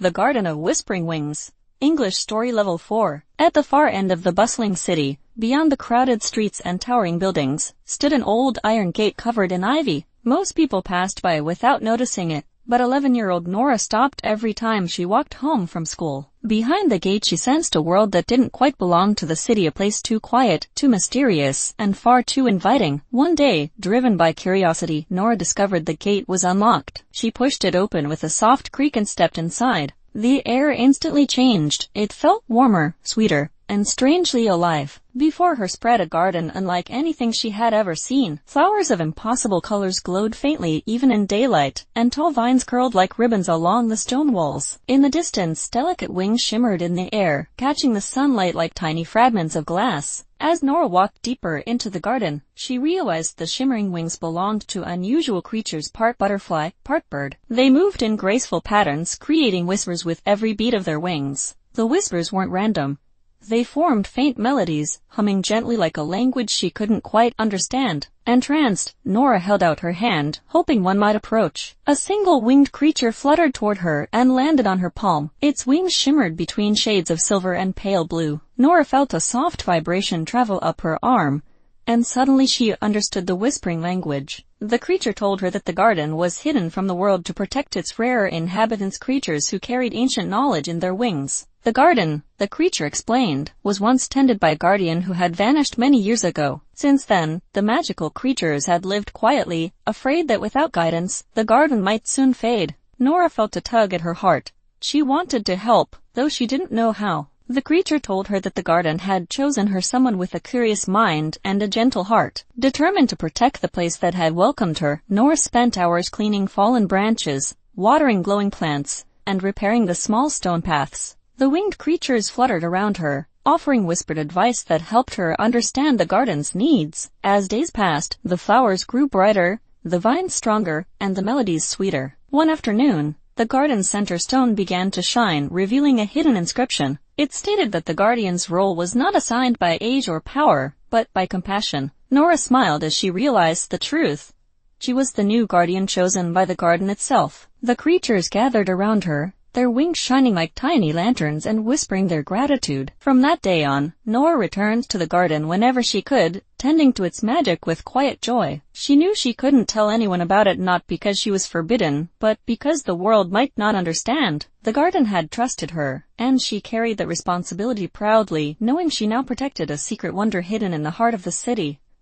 The Garden of Whispering Wings. English Story Level 4. At the far end of the bustling city, beyond the crowded streets and towering buildings, stood an old iron gate covered in ivy. Most people passed by without noticing it, but 11-year-old Nora stopped every time she walked home from school. Behind the gate she sensed a world that didn't quite belong to the city, a place too quiet, too mysterious, and far too inviting. One day, driven by curiosity, Nora discovered the gate was unlocked. She pushed it open with a soft creak and stepped inside. The air instantly changed. It felt warmer, sweeter, and strangely alive. Before her spread a garden unlike anything she had ever seen. Flowers of impossible colors glowed faintly even in daylight, and tall vines curled like ribbons along the stone walls. In the distance, delicate wings shimmered in the air, catching the sunlight like tiny fragments of glass. As Nora walked deeper into the garden, she realized the shimmering wings belonged to unusual creatures, part butterfly, part bird. They moved in graceful patterns, creating whispers with every beat of their wings. The whispers weren't random. They formed faint melodies, humming gently like a language she couldn't quite understand. Entranced, Nora held out her hand, hoping one might approach. A single winged creature fluttered toward her and landed on her palm. Its wings shimmered between shades of silver and pale blue. Nora felt a soft vibration travel up her arm, and suddenly she understood the whispering language. The creature told her that the garden was hidden from the world to protect its rarer inhabitants, creatures who carried ancient knowledge in their wings. The garden, the creature explained, was once tended by a guardian who had vanished many years ago. Since then, the magical creatures had lived quietly, afraid that without guidance, the garden might soon fade. Nora felt a tug at her heart. She wanted to help, though she didn't know how. The creature told her that the garden had chosen her, someone with a curious mind and a gentle heart. Determined to protect the place that had welcomed her, Nora spent hours cleaning fallen branches, watering glowing plants, and repairing the small stone paths. The winged creatures fluttered around her, offering whispered advice that helped her understand the garden's needs. As days passed, the flowers grew brighter, the vines stronger, and the melodies sweeter. One afternoon, the garden's center stone began to shine, revealing a hidden inscription. It stated that the guardian's role was not assigned by age or power, but by compassion. Nora smiled as she realized the truth. She was the new guardian chosen by the garden itself. The creatures gathered around her, their wings shining like tiny lanterns and whispering their gratitude. From that day on, Nora returned to the garden whenever she could, tending to its magic with quiet joy. She knew she couldn't tell anyone about it, not because she was forbidden, but because the world might not understand. The garden had trusted her, and she carried that responsibility proudly, knowing she now protected a secret wonder hidden in the heart of the city.